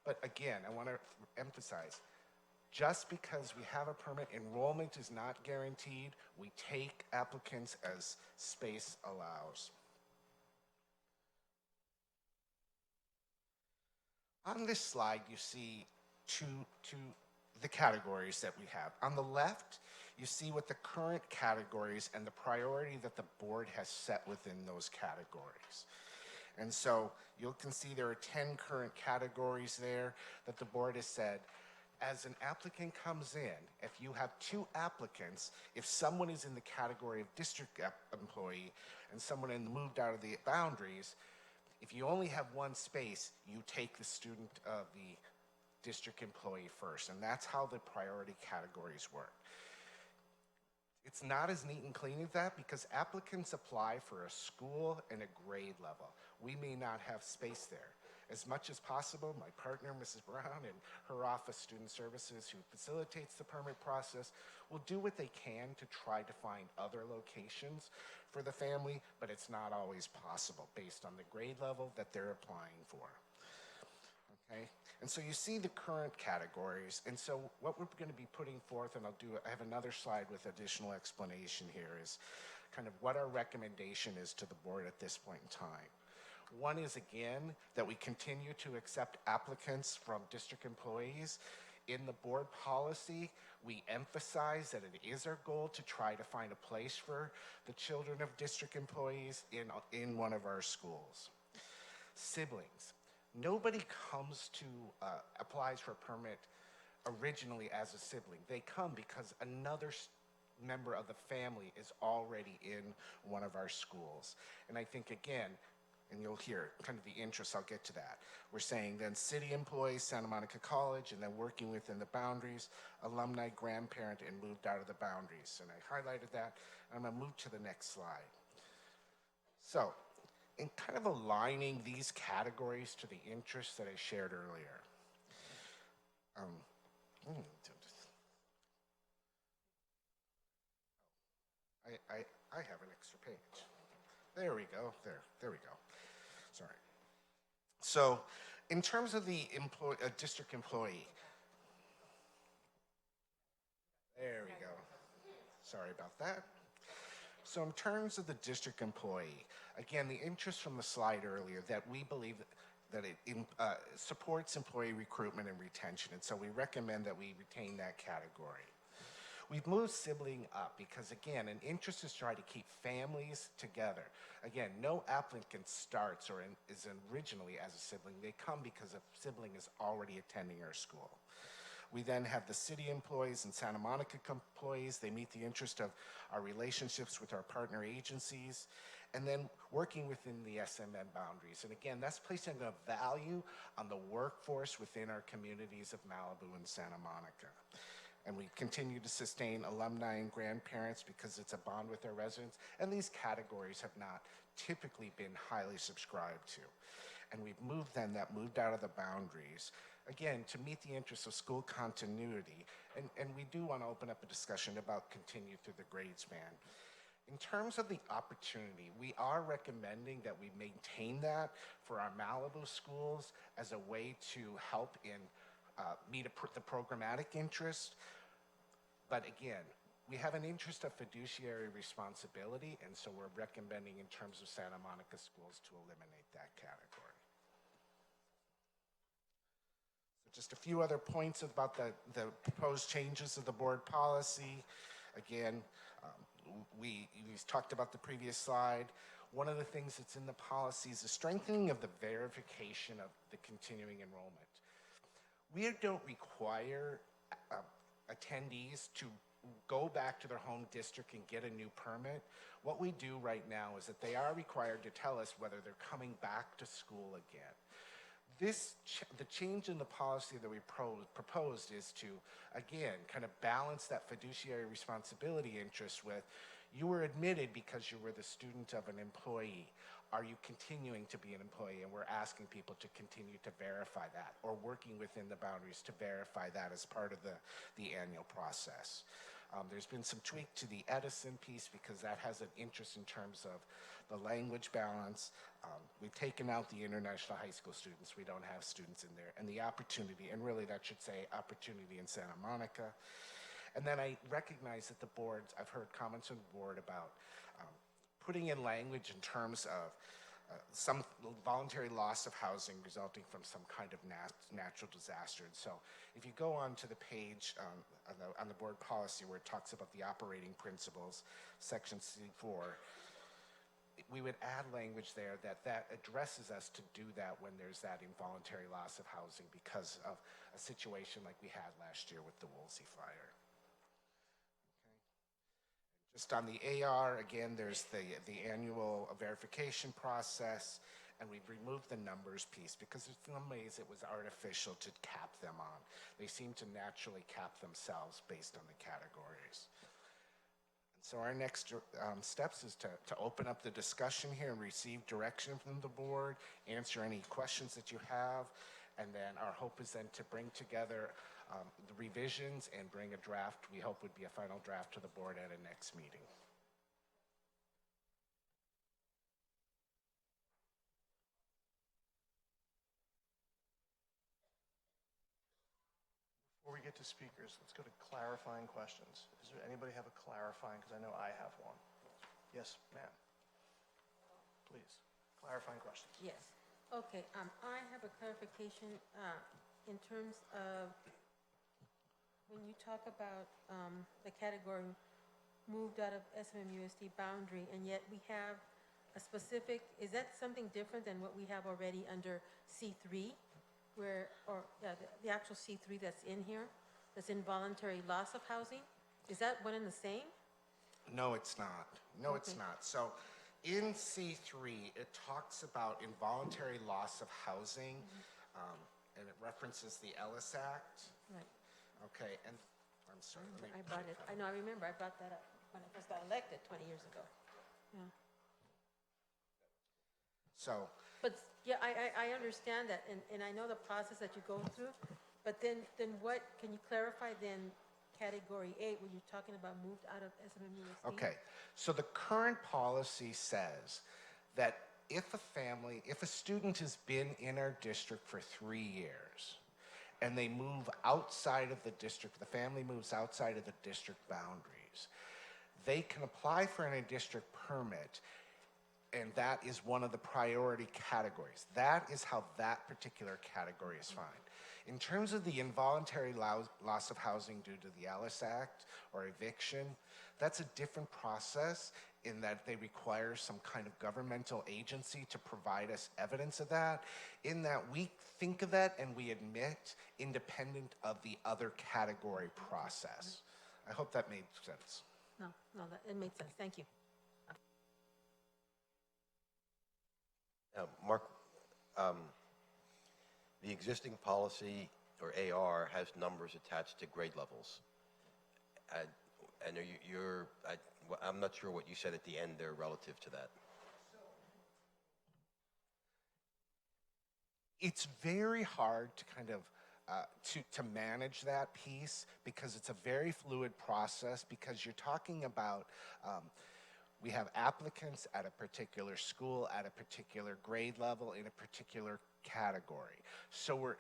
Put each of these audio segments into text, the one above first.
But again, I want to emphasize, just because we have a permit, enrollment is not guaranteed. We take applicants as space allows. On this slide, you see two the categories that we have. On the left, you see what the current categories and the priority that the board has set within those categories. And so you can see there are 10 current categories there that the board has said, as an applicant comes in, if you have 2 applicants, if someone is in the category of district employee and someone moved out of the boundaries, if you only have 1 space, you take the student of the district employee first, and that's how the priority categories work. It's not as neat and clean as that because applicants apply for a school and a grade level. We may not have space there. As much as possible, my partner, Mrs. Brown, and her office, Student Services, who facilitates the permit process, will do what they can to try to find other locations for the family, but it's not always possible based on the grade level that they're applying for. Okay, and so you see the current categories, and so what we're going to be putting forth, and I have another slide with additional explanation here, is kind of what our recommendation is to the board at this point in time. One is, again, that we continue to accept applicants from district employees. In the board policy, we emphasize that it is our goal to try to find a place for the children of district employees in one of our schools. Siblings. Nobody comes to, applies for a permit originally as a sibling. They come because another member of the family is already in one of our schools. And I think, again, and you'll hear kind of the interest, I'll get to that. We're saying then city employees, Santa Monica College, and then working within the boundaries, alumni, grandparent, and moved out of the boundaries. And I highlighted that. I'm gonna move to the next slide. So, in kind of aligning these categories to the interests that I shared earlier. I have an extra page. There we go, there we go. Sorry. So, in terms of the district employee, there we go. Sorry about that. So in terms of the district employee, again, the interest from the slide earlier that we believe that it supports employee recruitment and retention, and so we recommend that we retain that category. We've moved sibling up because, again, an interest is trying to keep families together. Again, no applicant starts or is originally as a sibling. They come because a sibling is already attending our school. We then have the city employees and Santa Monica employees. They meet the interest of our relationships with our partner agencies, and then working within the SMM boundaries. And again, that's placing a value on the workforce within our communities of Malibu and Santa Monica. And we continue to sustain alumni and grandparents because it's a bond with our residents, and these categories have not typically been highly subscribed to. And we've moved out of the boundaries, again, to meet the interests of school continuity. And we do want to open up a discussion about continue through the grade span. In terms of the opportunity, we are recommending that we maintain that for our Malibu schools as a way to help in meet the programmatic interest. But again, we have an interest of fiduciary responsibility, and so we're recommending in terms of Santa Monica schools to eliminate that category. So just a few other points about the proposed changes of the board policy. Again, we talked about the previous slide. One of the things that's in the policy is the strengthening of the verification of the continuing enrollment. We don't require attendees to go back to their home district and get a new permit. What we do right now is that they are required to tell us whether they're coming back to school again. The change in the policy that we proposed is to, again, kind of balance that fiduciary responsibility interest with, you were admitted because you were the student of an employee. Are you continuing to be an employee? And we're asking people to continue to verify that, or working within the boundaries to verify that as part of the annual process. There's been some tweak to the Edison piece because that has an interest in terms of the language balance. We've taken out the international high school students. We don't have students in there. And the opportunity, and really that should say opportunity in Santa Monica. And then I recognize that the board, I've heard comments on the board about putting in language in terms of some voluntary loss of housing resulting from some kind of natural disaster. And so if you go on to the page on the board policy where it talks about the operating principles, section C4, we would add language there that addresses us to do that when there's that involuntary loss of housing because of a situation like we had last year with the Woolsey fire. Just on the AR, again, there's the annual verification process, and we've removed the numbers piece because in some ways it was artificial to cap them on. They seem to naturally cap themselves based on the categories. And so our next steps is to open up the discussion here and receive direction from the board, answer any questions that you have, and then our hope is then to bring together the revisions and bring a draft we hope would be a final draft to the board at a next meeting. Before we get to speakers, let's go to clarifying questions. Does anybody have a clarifying? Because I know I have one. Yes, ma'am. Please, clarifying questions. Yes. Okay, I have a clarification in terms of when you talk about the category moved out of SMMUSD boundary, and yet we have a specific, is that something different than what we have already under C3, where, or yeah, the actual C3 that's in here, that's involuntary loss of housing? Is that one and the same? No, it's not. No, Okay. it's not. So in C3, it talks about involuntary loss of housing, and it references the Ellis Act. Right. Okay, and I'm sorry. let me I brought it, I know, I remember, I brought that up when I first got elected 20 years ago. Yeah. So, But, yeah, I understand that, and I know the process that you go through, but then what, can you clarify then category 8 when you're talking about moved out of SMMUSD? okay, so the current policy says that if a student has been in our district for 3 years, and they move outside of the district, the family moves outside of the district boundaries, they can apply for an in-district permit, and that is one of the priority categories. That is how that particular category is defined. In terms of the involuntary loss of housing due to the Ellis Act or eviction, that's a different process in that they require some kind of governmental agency to provide us evidence of that, in that we think of that and we admit independent of the other category process. I hope that made sense. No, it made sense, thank you. Mark, the existing policy, or AR, has numbers attached to grade levels. And I'm not sure what you said at the end there relative to that. It's very hard to kind of to manage that piece because it's a very fluid process because you're talking about we have applicants at a particular school, at a particular grade level, in a particular category. So we're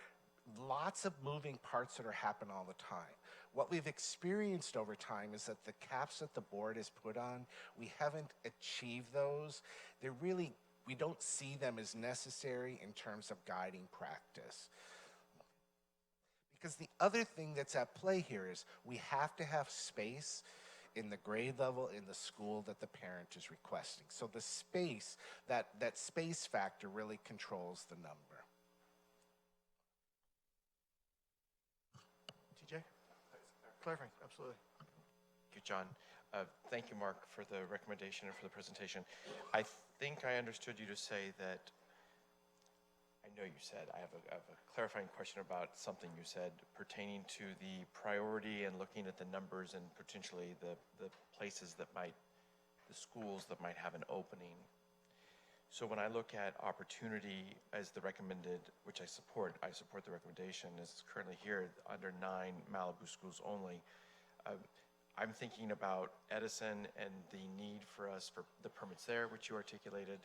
lots of moving parts that are happening all the time. What we've experienced over time is that the caps that the board has put on, we haven't achieved those. They're really, we don't see them as necessary in terms of guiding practice. Because the other thing that's at play here is we have to have space in the grade level in the school that the parent is requesting. So the space, that space factor really controls the number. TJ? Clarifying, absolutely. Thank you, John. Thank you, Mark, for the recommendation and for the presentation. I think I understood you to say that, I know you said, I have a clarifying question about something you said pertaining to the priority and looking at the numbers and potentially the places that the schools that might have an opening. So when I look at opportunity as the recommended, which I support the recommendation as it's currently here under 9 Malibu schools only, I'm thinking about Edison and the need for us for the permits there, which you articulated,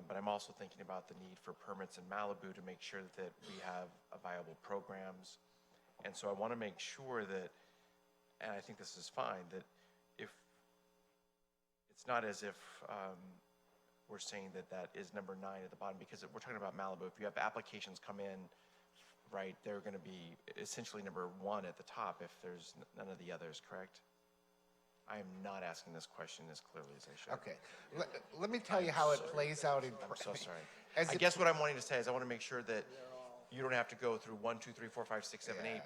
but I'm also thinking about the need for permits in Malibu to make sure that we have viable programs. And so I want to make sure that, and I think this is fine, that if, it's not as if we're saying that that is number 9 at the bottom, because we're talking about Malibu. If you have applications come in, right, they're going to be essentially number 1 at the top if there's none of the others, correct? I am not asking this question as clearly as I should. Okay, let me tell you how it plays out in. I'm so sorry. As I it- guess what I'm wanting to say is I want to make sure that you don't have to go through 1, 2, 3, 4, 5, 6, 7, 8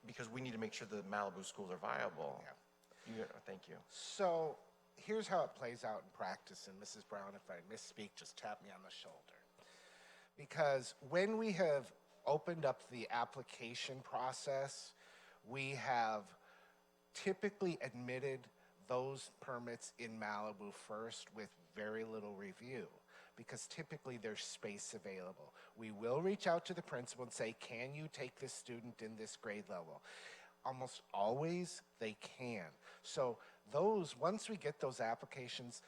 because we need to make sure the Malibu schools are viable. Thank you. So here's how it plays out in practice, and Mrs. Brown, if I misspeak, just tap me on the shoulder. Because when we have opened up the application process, we have typically admitted those permits in Malibu first with very little review, because typically there's space available. We will reach out to the principal and say, can you take this student in this grade level? Almost always they can. So those, once we get those applications,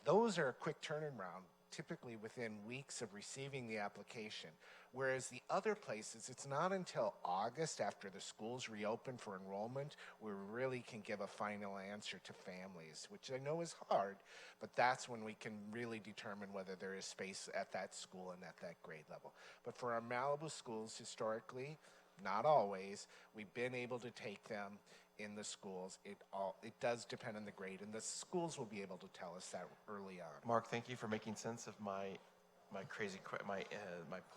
those are a quick turnaround, typically within weeks of receiving the application. Whereas the other places, it's not until August after the schools reopen for enrollment where we really can give a final answer to families, which I know is hard, but that's when we can really determine whether there is space at that school and at that grade level. But for our Malibu schools, historically, not always, we've been able to take them in the schools. It does depend on the grade, and the schools will be able to tell us that early on. Mark, thank you for making sense of my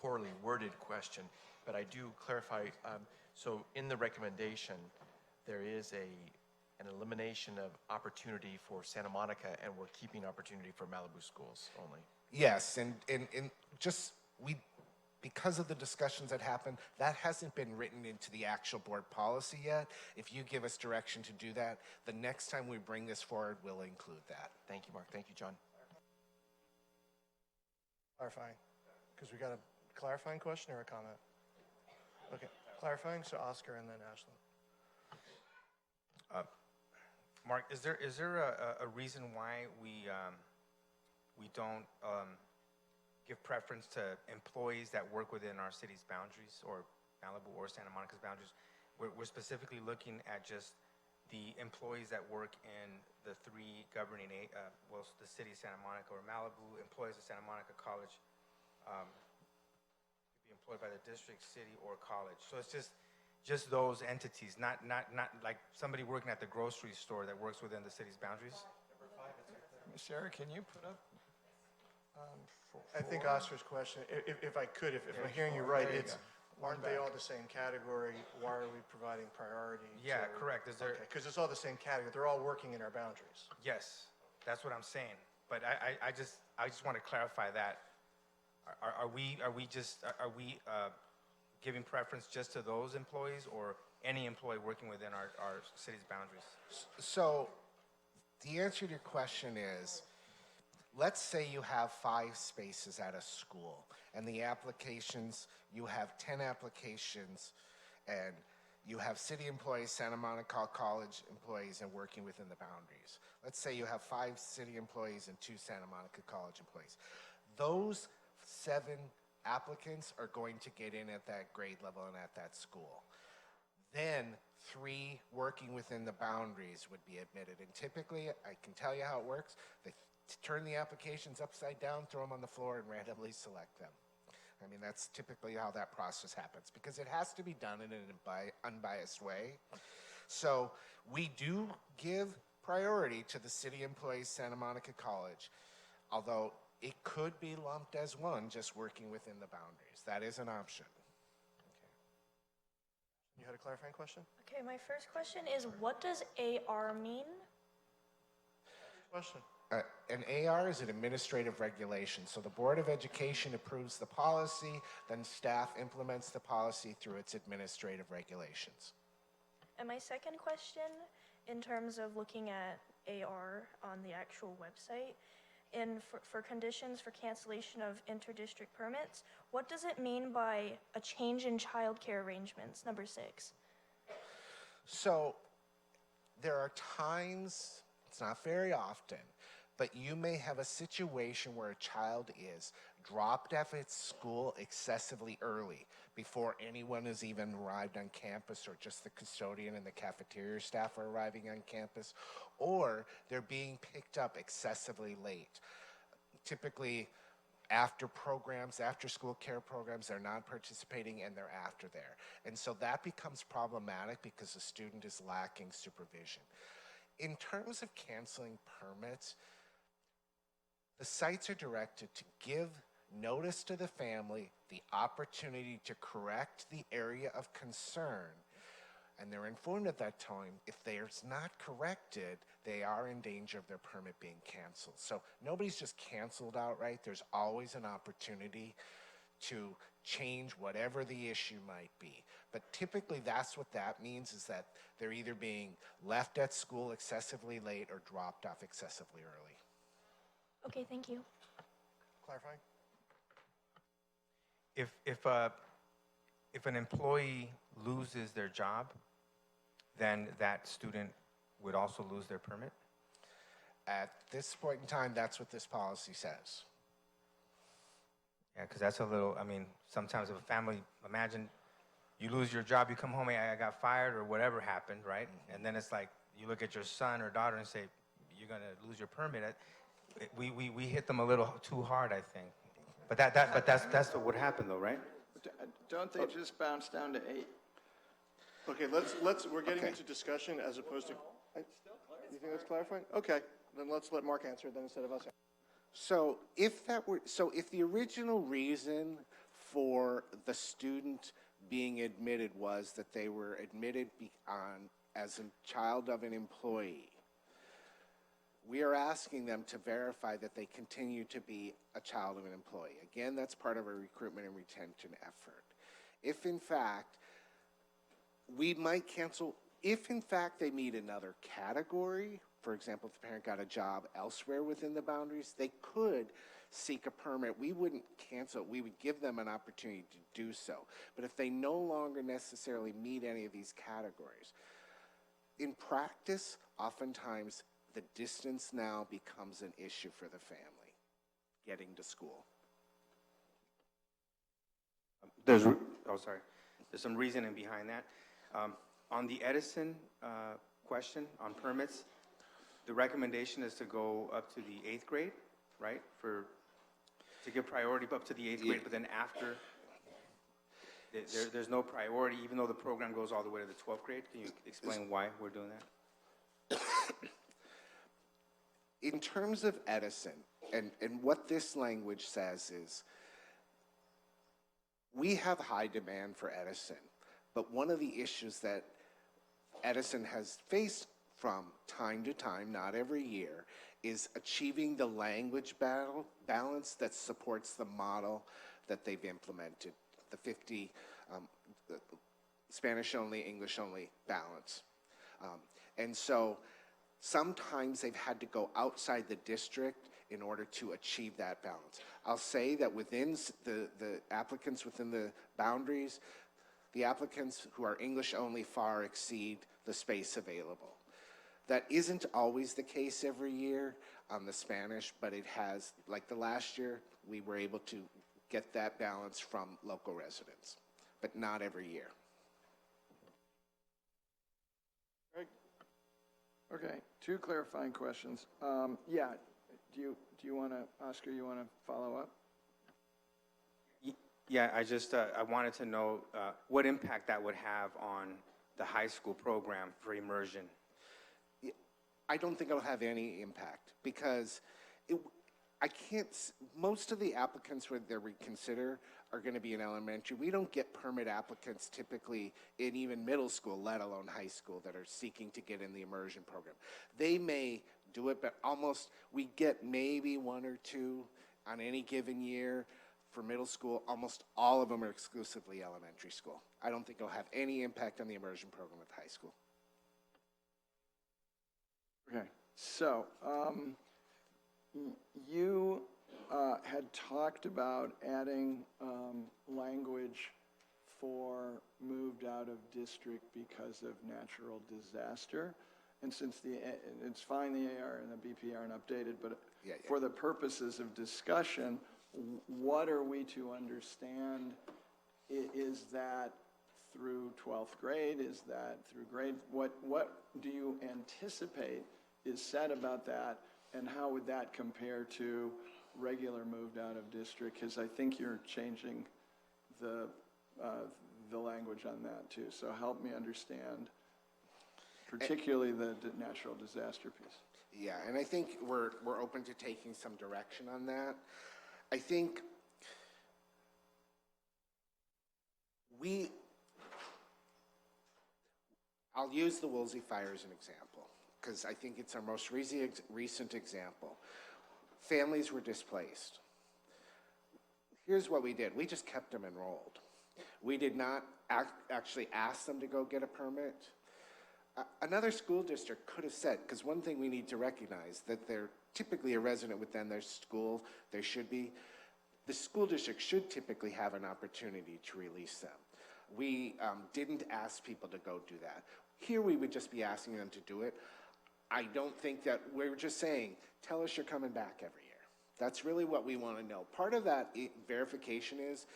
poorly worded question, but I do clarify. So in the recommendation, there is an elimination of opportunity for Santa Monica, and we're keeping opportunity for Malibu schools only. Yes, and just because of the discussions that happened, that hasn't been written into the actual board policy yet. If you give us direction to do that, the next time we bring this forward, we'll include that. Thank you, Mark. Thank you, John. Clarifying, because we got a clarifying question or a comment? Okay, clarifying, so Oscar and then Ashlyn. Mark, is there a reason why we don't give preference to employees that work within our city's boundaries, or Malibu or Santa Monica's boundaries? We're specifically looking at just the employees that work in the 3 governing, the city of Santa Monica or Malibu, employees of Santa Monica College, could be employed by the district, city, or college. So it's just those entities, not like somebody working at the grocery store that works within the city's boundaries. Sarah, can you put up? I think Oscar's question, if I could, if I'm hearing you right, there you it's, go. aren't they all the same category? Why are we providing priority? Yeah, correct. Is there? Because it's all the same category. They're all working in our boundaries. Yes, that's what I'm saying. But I just want to clarify that. Are we giving preference just to those employees, or any employee working within our city's boundaries? So the answer to your question is, let's say you have 5 spaces at a school, and the applications, you have 10 applications, and you have city employees, Santa Monica College employees, and working within the boundaries. Let's say you have 5 city employees and 2 Santa Monica College employees. Those 7 applicants are going to get in at that grade level and at that school. Then 3 working within the boundaries would be admitted. And typically, I can tell you how it works. They turn the applications upside down, throw them on the floor, and randomly select them. I mean, that's typically how that process happens, because it has to be done in an unbiased way. So we do give priority to the city employees, Santa Monica College, although it could be lumped as one just working within the boundaries. That is an option. You had a clarifying question? Okay, my first question is, what does AR mean? Question. An AR is an administrative regulation. So the Board of Education approves the policy, then staff implements the policy through its administrative regulations. And my second question, in terms of looking at AR on the actual website, and for conditions for cancellation of interdistrict permits, what does it mean by a change in childcare arrangements, number 6? So there are times, it's not very often, but you may have a situation where a child is dropped off at school excessively early before anyone has even arrived on campus, or just the custodian and the cafeteria staff are arriving on campus, or they're being picked up excessively late. Typically, after programs, after school care programs, they're not participating and they're after there. And so that becomes problematic because the student is lacking supervision. In terms of canceling permits, the sites are directed to give notice to the family, the opportunity to correct the area of concern, and they're informed at that time if they're not corrected, they are in danger of their permit being canceled. So nobody's just canceled outright. There's always an opportunity to change whatever the issue might be. But typically that's what that means, is that they're either being left at school excessively late or dropped off excessively early. Okay, thank you. Clarifying? If an employee loses their job, then that student would also lose their permit? At this point in time, that's what this policy says. Yeah, because that's a little, I mean, sometimes if a family, imagine you lose your job, you come home, hey, I got fired or whatever happened, right? And then it's like, you look at your son or daughter and say, you're gonna lose your permit. We hit them a little too hard, I think. But that's what would happen though, right? Don't they just bounce down to 8? Okay, we're getting Okay. into discussion as opposed to, you think that's clarifying? Okay, then let's let Mark answer then instead of us. So if the original reason for the student being admitted was that they were admitted as a child of an employee, we are asking them to verify that they continue to be a child of an employee. Again, that's part of a recruitment and retention effort. If in fact, we might cancel, if in fact they meet another category, for example, if the parent got a job elsewhere within the boundaries, they could seek a permit. We wouldn't cancel it. We would give them an opportunity to do so. But if they no longer necessarily meet any of these categories, in practice, oftentimes the distance now becomes an issue for the family getting to school. There's some reasoning behind that. On the Edison question on permits, the recommendation is to go up to the 8th grade, right? To give priority up to the 8th grade, but then after, there's no priority, even though the program goes all the way to the 12th grade. Can you explain why we're doing that? In terms of Edison, and what this language says is, we have high demand for Edison, but one of the issues that Edison has faced from time to time, not every year, is achieving the language balance that supports the model that they've implemented, the 50 Spanish only, English only balance. And so sometimes they've had to go outside the district in order to achieve that balance. I'll say that within the applicants within the boundaries, the applicants who are English only far exceed the space available. That isn't always the case every year on the Spanish, but it has, like the last year, we were able to get that balance from local residents, but not every year. Okay, 2 clarifying questions. Yeah, do you want to, Oscar, you want to follow up? Yeah, I wanted to know what impact that would have on the high school program for immersion. I don't think it'll have any impact because most of the applicants that we consider are going to be in elementary. We don't get permit applicants typically in even middle school, let alone high school, that are seeking to get in the immersion program. They may do it, but we get maybe 1 or 2 on any given year. For middle school, almost all of them are exclusively elementary school. I don't think it'll have any impact on the immersion program with high school. Okay, so you had talked about adding language for moved out of district because of natural disaster, and since it's fine the AR and the BP aren't updated, but Yeah. for the purposes of discussion, what are we to understand? Is that through 12th grade? Is that through grade? What do you anticipate is said about that, and how would that compare to regular moved out of district? Because I think you're changing the language on that too. So help me understand, particularly the natural disaster piece. Yeah, and I think we're open to taking some direction on that. I think I'll use the Woolsey fire as an example, because I think it's our most recent example. Families were displaced. Here's what we did. We just kept them enrolled. We did not actually ask them to go get a permit. Another school district could have said, because one thing we need to recognize, that they're typically a resident within their school, they should be. The school district should typically have an opportunity to release them. We didn't ask people to go do that. Here we would just be asking them to do it. I don't think that we're just saying, tell us you're coming back every year. That's really what we want to know. Part of that verification is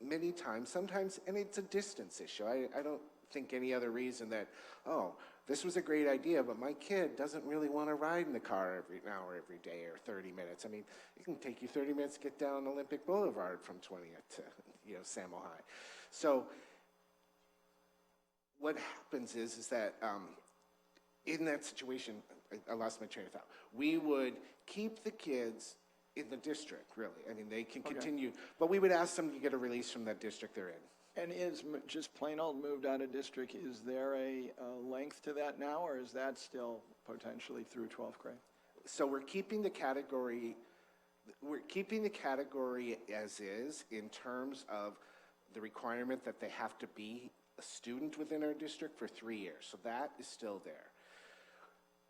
many times, sometimes, and it's a distance issue. I don't think any other reason that, oh, this was a great idea, but my kid doesn't really want to ride in the car every hour every day or 30 minutes. I mean, it can take you 30 minutes to get down Olympic Boulevard from 20th to, Samo High. So what happens is that in that situation, I lost my train of thought. We would keep the kids in the district, really. I mean, they can continue, but we would ask them to get a release from that district they're in. And is just plain old moved out of district, is there a length to that now, or is that still potentially through 12th grade? So we're keeping the category as is in terms of the requirement that they have to be a student within our district for 3 years. So that is still there.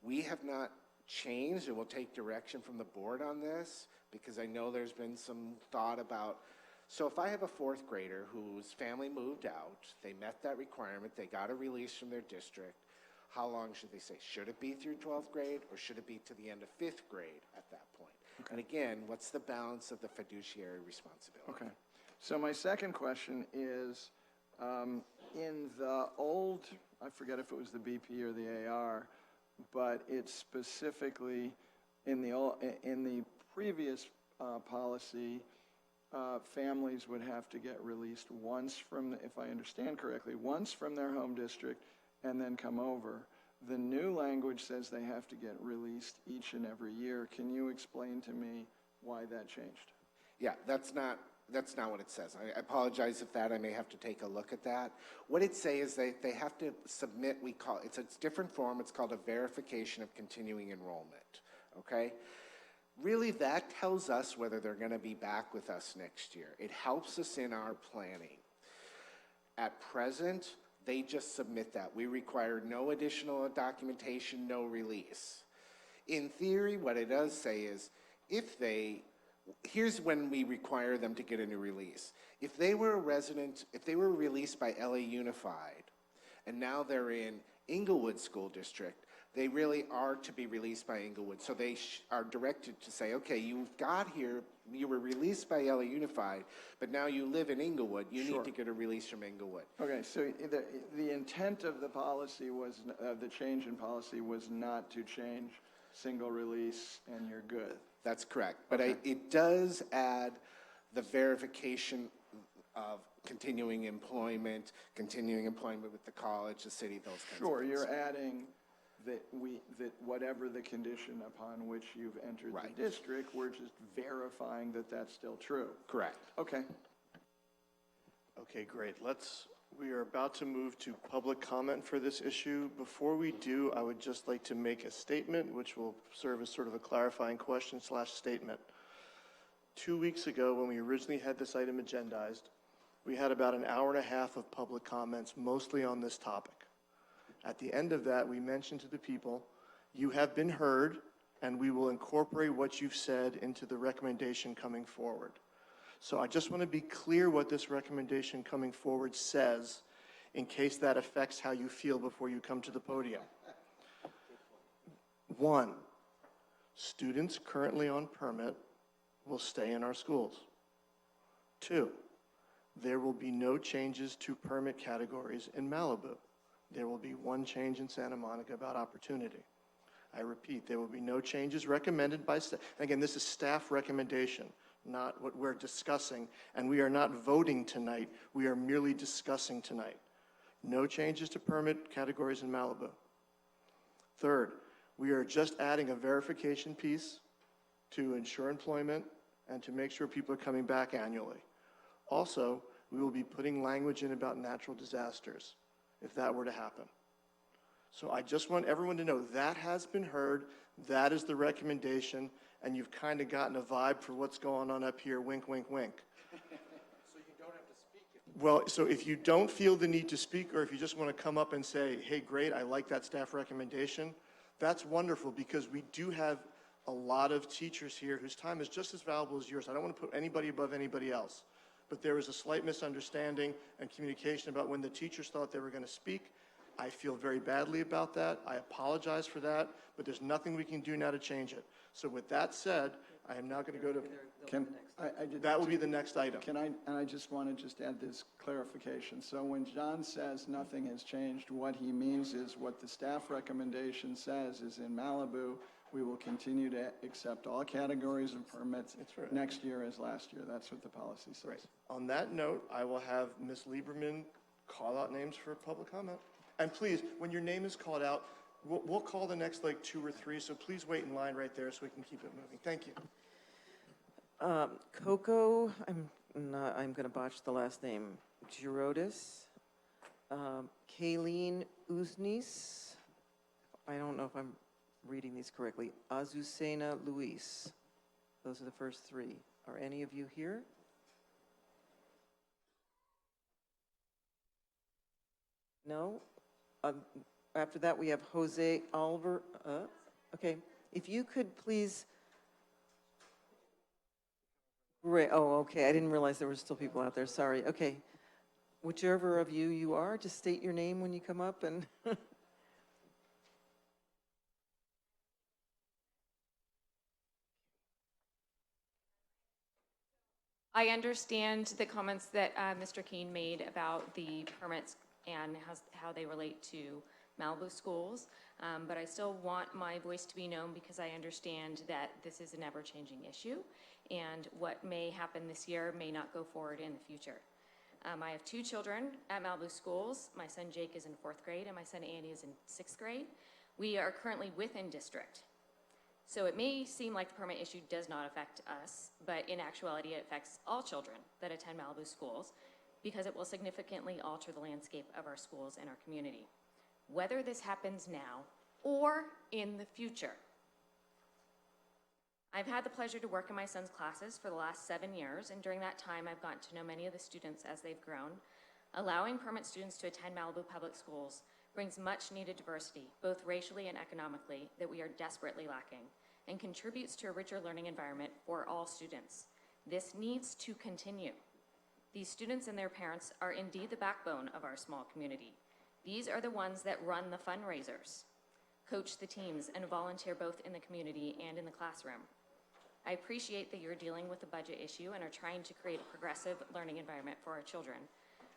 We have not changed, and we'll take direction from the board on this, because I know there's been some thought about, so if I have a 4th grader whose family moved out, they met that requirement, they got a release from their district, how long should they say? Should it be through 12th grade, or should it be to the end of 5th grade at that point? Okay. And again, what's the balance of the fiduciary responsibility? Okay. So my second question is, in the old, I forget if it was the BP or the AR, but it's specifically in the previous policy, families would have to get released once from, if I understand correctly, once from their home district and then come over. The new language says they have to get released each and every year. Can you explain to me why that changed? Yeah, that's not what it says. I apologize if I may have to take a look at that. What it says is they have to submit, it's a different form, it's called a verification of continuing enrollment, okay? Really, that tells us whether they're going to be back with us next year. It helps us in our planning. At present, they just submit that. We require no additional documentation, no release. In theory, what it does say is, here's when we require them to get a new release. If they were released by LA Unified, and now they're in Inglewood School District, they really are to be released by Inglewood. So they are directed to say, okay, you got here, you were released by LA Unified, but now you live in Inglewood, you need to get a release from Inglewood. Okay, so the intent of the policy was, the change in policy was not to change single release and you're good. That's correct, but it does add the verification of continuing employment with the college, the city, those kinds of things. Sure, you're adding that whatever the condition upon which you've entered the district, we're just verifying that that's still true. Correct. Okay. Okay, great. We are about to move to public comment for this issue. Before we do, I would just like to make a statement, which will serve as sort of a clarifying question / statement. 2 weeks ago, when we originally had this item agendized, we had about an hour and a half of public comments, mostly on this topic. At the end of that, we mentioned to the people, you have been heard, and we will incorporate what you've said into the recommendation coming forward. So I just want to be clear what this recommendation coming forward says. in case that affects how you feel before you come to the podium. 1, students currently on permit will stay in our schools. 2, there will be no changes to permit categories in Malibu. There will be one change in Santa Monica about opportunity. I repeat, there will be no changes recommended by staff. Again, this is staff recommendation, not what we're discussing, and we are not voting tonight. We are merely discussing tonight. No changes to permit categories in Malibu. 3rd, we are just adding a verification piece to ensure employment and to make sure people are coming back annually. Also, we will be putting language in about natural disasters, if that were to happen. So I just want everyone to know that has been heard, that is the recommendation, and you've kind of gotten a vibe for what's going on up here, wink, wink, wink. So you don't have to speak? Well, so if you don't feel the need to speak, or if you just want to come up and say, hey, great, I like that staff recommendation, that's wonderful, because we do have a lot of teachers here whose time is just as valuable as yours. I don't want to put anybody above anybody else, but there was a slight misunderstanding and communication about when the teachers thought they were going to speak. I feel very badly about that. I apologize for that, but there's nothing we can do now to change it. So with that said, I am now going to go to, that will be the next item. I just want to add this clarification. So when John says nothing has changed, what he means is what the staff recommendation says is in Malibu, we will continue to accept all categories of permits next year as last year. That's what the policy says. Right. On that note, I will have Ms. Lieberman call out names for public comment. And please, when your name is called out, we'll call the next like 2 or 3, so please wait in line right there so we can keep it moving. Thank you. Coco, I'm going to botch the last name, Girodis, Kayleen Uznis, I don't know if I'm reading these correctly, Azucena Luis. Those are the first 3. Are any of you here? No? After that, we have Jose Alvar. Okay, if you could please. Great. Oh, okay. I didn't realize there were still people out there. Sorry. Okay. Whichever of you are, just state your name when you come up and. I understand the comments that Mr. Keene made about the permits and how they relate to Malibu schools, but I still want my voice to be known because I understand that this is an ever-changing issue, and what may happen this year may not go forward in the future. I have 2 children at Malibu schools. My son Jake is in 4th grade, and my son Andy is in 6th grade. We are currently within district. So it may seem like the permit issue does not affect us, but in actuality it affects all children that attend Malibu schools because it will significantly alter the landscape of our schools and our community, whether this happens now or in the future. I've had the pleasure to work in my son's classes for the last 7 years, and during that time I've gotten to know many of the students as they've grown. Allowing permit students to attend Malibu public schools brings much needed diversity, both racially and economically, that we are desperately lacking, and contributes to a richer learning environment for all students. This needs to continue. These students and their parents are indeed the backbone of our small community. These are the ones that run the fundraisers, coach the teams, and volunteer both in the community and in the classroom. I appreciate that you're dealing with the budget issue and are trying to create a progressive learning environment for our children.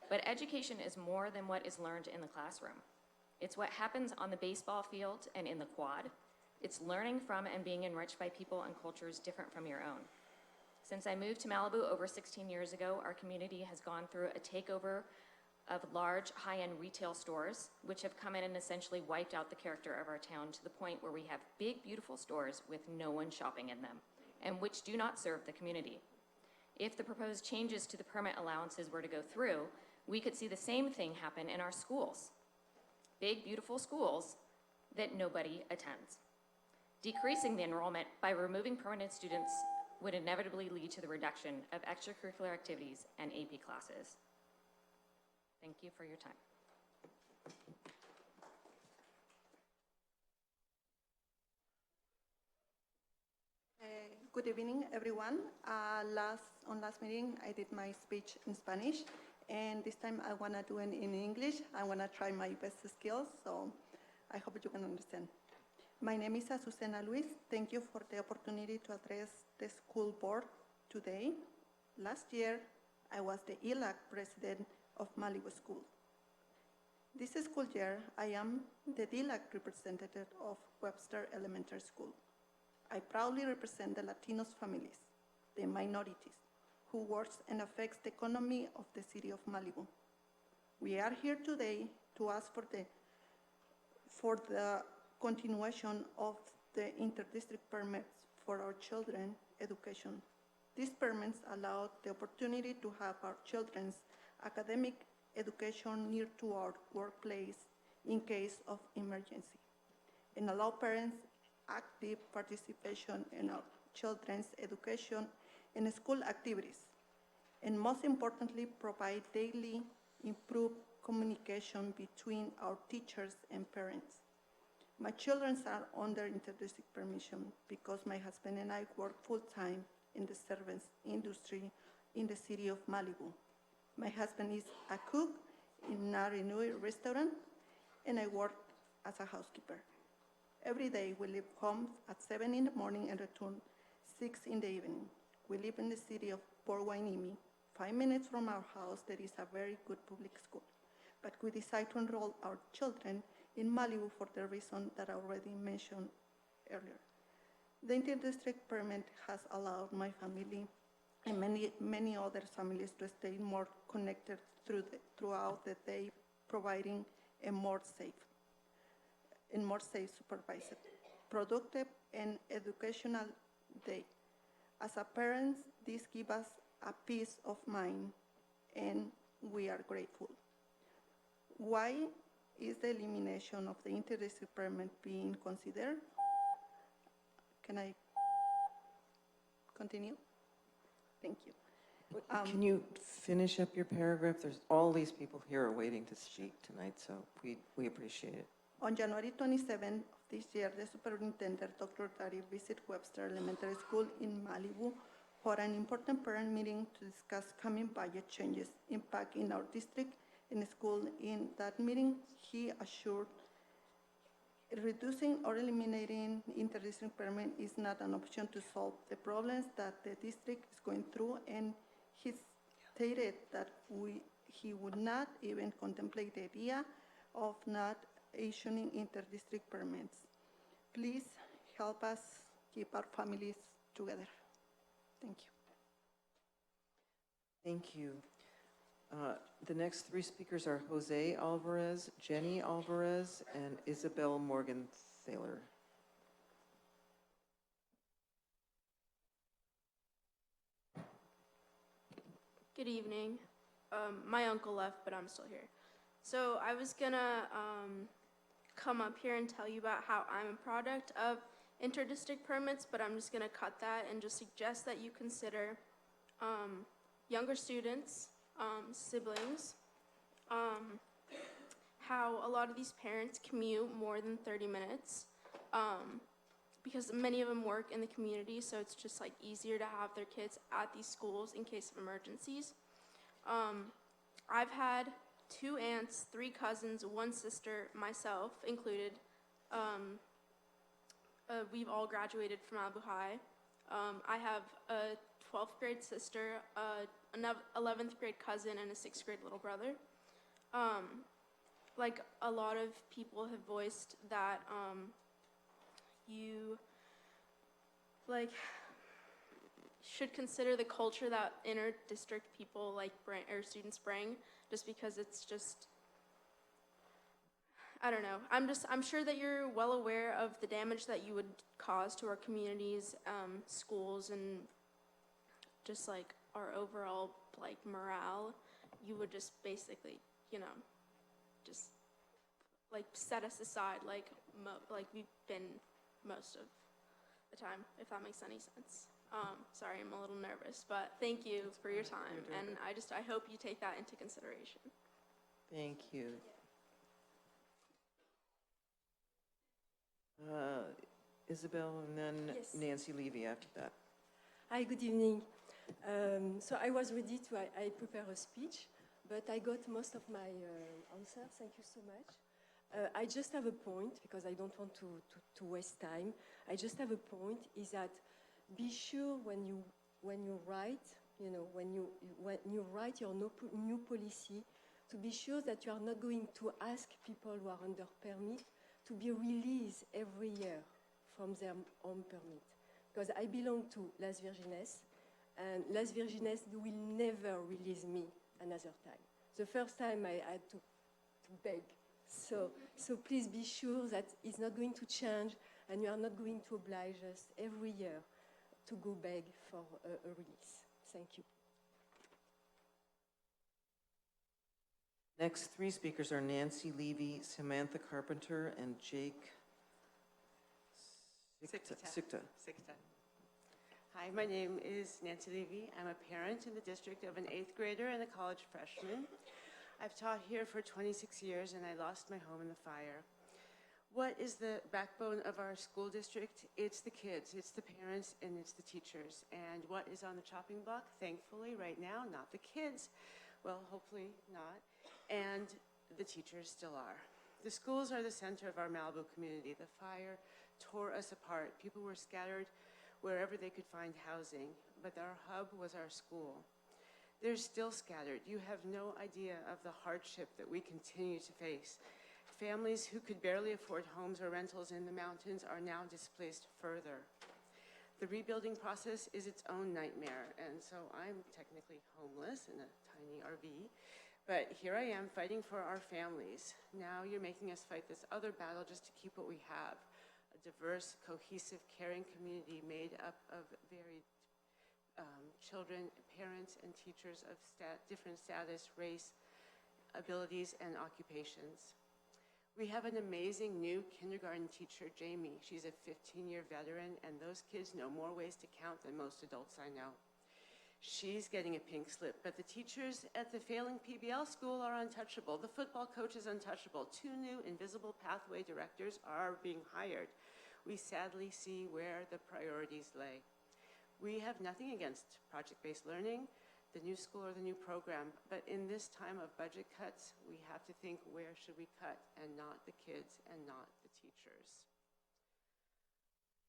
But education is more than what is learned in the classroom. It's what happens on the baseball field and in the quad. It's learning from and being enriched by people and cultures different from your own. Since I moved to Malibu over 16 years ago, our community has gone through a takeover of large high-end retail stores, which have come in and essentially wiped out the character of our town to the point where we have big, beautiful stores with no one shopping in them, and which do not serve the community. If the proposed changes to the permit allowances were to go through, we could see the same thing happen in our schools. Big, beautiful schools that nobody attends. Decreasing the enrollment by removing permanent students would inevitably lead to the reduction of extracurricular activities and AP classes. Thank you for your time. Good evening, everyone. Last meeting, I did my speech in Spanish, and this time I want to do it in English. I want to try my best skills, so I hope you can understand. My name is Azucena Luis. Thank you for the opportunity to address the school board today. Last year, I was the ELAC president of Malibu School. This school year, I am the DLAC representative of Webster Elementary School. I proudly represent the Latinos families, the minorities, who works and affects the economy of the city of Malibu. We are here today to ask for the continuation of the interdistrict permits for our children's education. These permits allow the opportunity to have our children's academic education near to our workplace in case of emergency, and allow parents active participation in our children's education and school activities, and most importantly, provide daily improved communication between our teachers and parents. My children are under interdistrict permission because my husband and I work full-time in the service industry in the city of Malibu. My husband is a cook in a Renewed restaurant, and I work as a housekeeper. Every day we leave home at 7 in the morning and return 6 in the evening. We live in the city of Port Hueneme. 5 minutes from our house, there is a very good public school. But we decided to enroll our children in Malibu for the reason that I already mentioned earlier. The interdistrict permit has allowed my family and many other families to stay more connected throughout the day, providing a more safe, supervised, productive, and educational day. As a parents, this gives us a peace of mind, and we are grateful. Why is the elimination of the interdistrict permit being considered? Can I continue? Thank you. Can you finish up your paragraph? There's all these people here are waiting to speak tonight, so we appreciate it. On January 27th of this year, the superintendent, Dr. Dari, visited Webster Elementary School in Malibu for an important parent meeting to discuss coming budget changes impacting our district and school. In that meeting, he assured reducing or eliminating interdistrict permit is not an option to solve the problems that the district is going through, and he stated that he would not even contemplate the idea of not issuing interdistrict permits. Please help us keep our families together. Thank you. Thank you. The next three speakers are Jose Alvarez, Jenny Alvarez, and Isabel Morgan-Thaler. Good evening. My uncle left, but I'm still here. So I was gonna come up here and tell you about how I'm a product of interdistrict permits, but I'm just gonna cut that and just suggest that you consider younger students, siblings, how a lot of these parents commute more than 30 minutes because many of them work in the community, so it's just like easier to have their kids at these schools in case of emergencies. I've had 2 aunts, 3 cousins, 1 sister, myself included. We've all graduated from Malibu High. I have a 12th grade sister, an 11th grade cousin, and a 6th grade little brother. Like a lot of people have voiced that you should consider the culture that inter-district people or students bring, just because it's just, I don't know. I'm sure that you're well aware of the damage that you would cause to our communities, schools, and just like our overall morale. You would just basically, just set us aside like we've been most of the time, if that makes any sense. Sorry, I'm a little nervous, but thank you for your time, and I hope you take that into consideration. Thank you. Isabel, and then Yes. Nancy Levy after that. Hi, good evening. So I was ready to I prepare a speech, but I got most of my answers. Thank you so much. I just have a point, because I don't want to waste time. I just have a point, is that be sure when you write, when you write your new policy, to be sure that you are not going to ask people who are under permit to be released every year from their own permit. Because I belong to Las Virgenes, and Las Virgenes will never release me another time. The first time I had to beg. So please be sure that it's not going to change, and you are not going to oblige us every year to go beg for a release. Thank you. Next three speakers are Nancy Levy, Samantha Carpenter, and Jake Sikta. Hi, my name is Nancy Levy. I'm a parent in the district of an 8th grader and a college freshman. I've taught here for 26 years, and I lost my home in the fire. What is the backbone of our school district? It's the kids, it's the parents, and it's the teachers. And what is on the chopping block? Thankfully, right now, not the kids. Well, hopefully not. And the teachers still are. The schools are the center of our Malibu community. The fire tore us apart. People were scattered wherever they could find housing, but our hub was our school. They're still scattered. You have no idea of the hardship that we continue to face. Families who could barely afford homes or rentals in the mountains are now displaced further. The rebuilding process is its own nightmare, and so I'm technically homeless in a tiny RV, but here I am fighting for our families. Now you're making us fight this other battle just to keep what we have, a diverse, cohesive, caring community made up of varied children, parents, and teachers of different status, race, abilities, and occupations. We have an amazing new kindergarten teacher, Jamie. She's a 15-year veteran, and those kids know more ways to count than most adults I know. She's getting a pink slip, but the teachers at the failing PBL school are untouchable. The football coach is untouchable. 2 new invisible pathway directors are being hired. We sadly see where the priorities lay. We have nothing against project-based learning, the new school or the new program, but in this time of budget cuts, we have to think, where should we cut, and not the kids and not the teachers.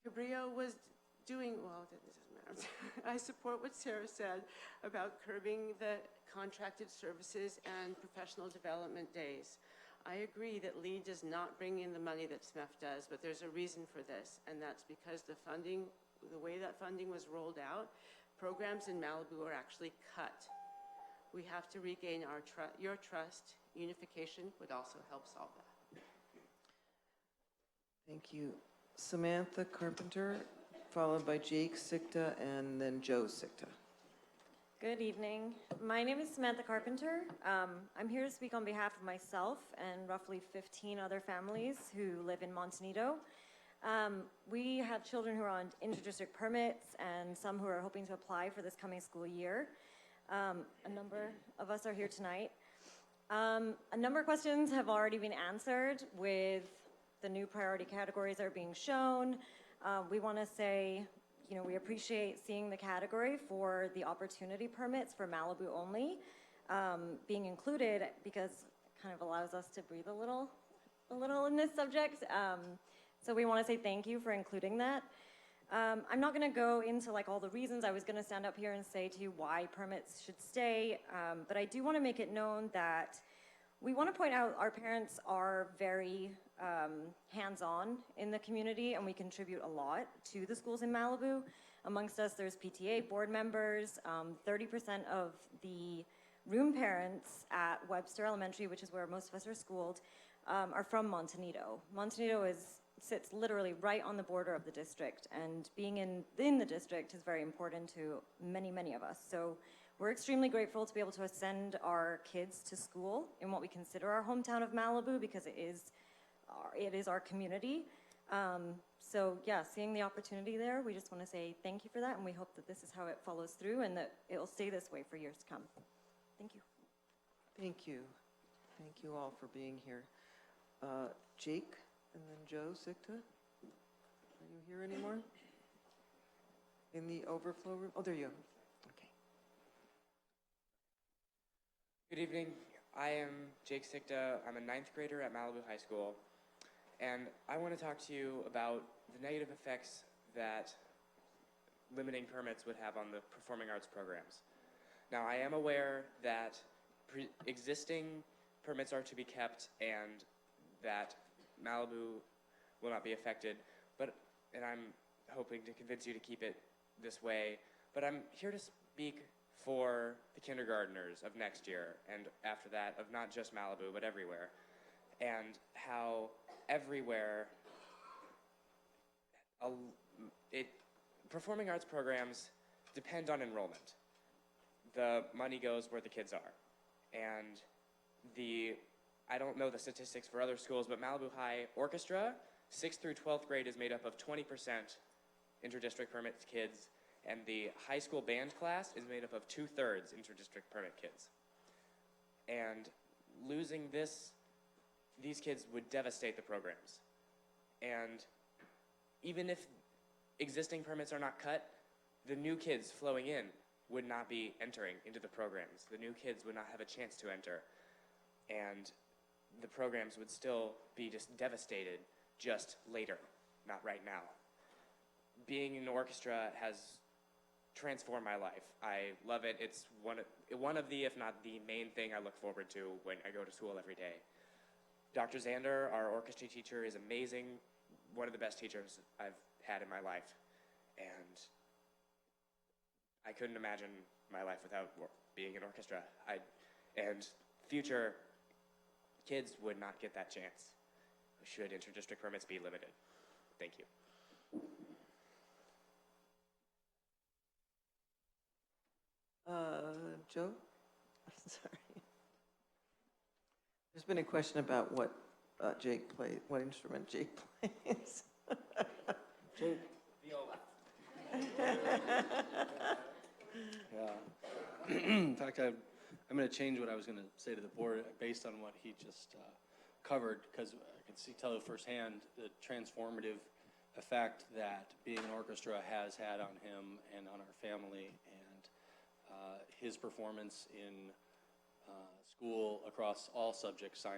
Cabrillo was doing, well, that doesn't matter. I support what Sarah said about curbing the contracted services and professional development days. I agree that LEAD does not bring in the money that SMEF does, but there's a reason for this, and that's because the way that funding was rolled out, programs in Malibu are actually cut. We have to regain your trust. Unification would also help solve that. Thank you. Samantha Carpenter, followed by Jake Sikta, and then Joe Sikta. Good evening. My name is Samantha Carpenter. I'm here to speak on behalf of myself and roughly 15 other families who live in Montanito. We have children who are on inter-district permits and some who are hoping to apply for this coming school year. A number of us are here tonight. A number of questions have already been answered with the new priority categories that are being shown. We want to say, we appreciate seeing the category for the opportunity permits for Malibu only being included, because it kind of allows us to breathe a little in this subject. So we want to say thank you for including that. I'm not going to go into all the reasons. I was going to stand up here and say to you why permits should stay, but I do want to make it known that we want to point out our parents are very hands-on in the community, and we contribute a lot to the schools in Malibu. Amongst us, there's PTA board members. 30% of the room parents at Webster Elementary, which is where most of us are schooled, are from Montanito. Montanito sits literally right on the border of the district, and being in the district is very important to many, many of us. So we're extremely grateful to be able to send our kids to school in what we consider our hometown of Malibu, because it is our community. So yeah, seeing the opportunity there, we just want to say thank you for that, and we hope that this is how it follows through and that it will stay this way for years to come. Thank you. Thank you. Thank you all for being here. Jake, and then Joe Sikta. Are you here anymore? In the overflow room? Oh, there you are. Okay. Good evening. I am Jake Sikta. I'm a 9th grader at Malibu High School. And I want to talk to you about the negative effects that limiting permits would have on the performing arts programs. Now, I am aware that existing permits are to be kept and that Malibu will not be affected, and I'm hoping to convince you to keep it this way, but I'm here to speak for the kindergartners of next year and after that of not just Malibu, but everywhere, and how everywhere performing arts programs depend on enrollment. The money goes where the kids are. And I don't know the statistics for other schools, but Malibu High Orchestra, 6th through 12th grade is made up of 20% inter-district permit kids, and the high school band class is made up of 2/3 inter-district permit kids. And losing these kids would devastate the programs. And even if existing permits are not cut, the new kids flowing in would not be entering into the programs. The new kids would not have a chance to enter. And the programs would still be just devastated just later, not right now. Being in an orchestra has transformed my life. I love it. It's one of the, if not the main thing I look forward to when I go to school every day. Dr. Zander, our orchestra teacher, is amazing. One of the best teachers I've had in my life. And I couldn't imagine my life without being in orchestra. And future kids would not get that chance should inter-district permits be limited. Thank you. Joe? Sorry. There's been a question about what Jake plays, what instrument Jake plays. Jake? Viola. Yeah. In fact, I'm going to change what I was going to say to the board based on what he just covered, because I can tell firsthand the transformative effect that being an orchestra has had on him and on our family, and his performance in school across all subjects, science,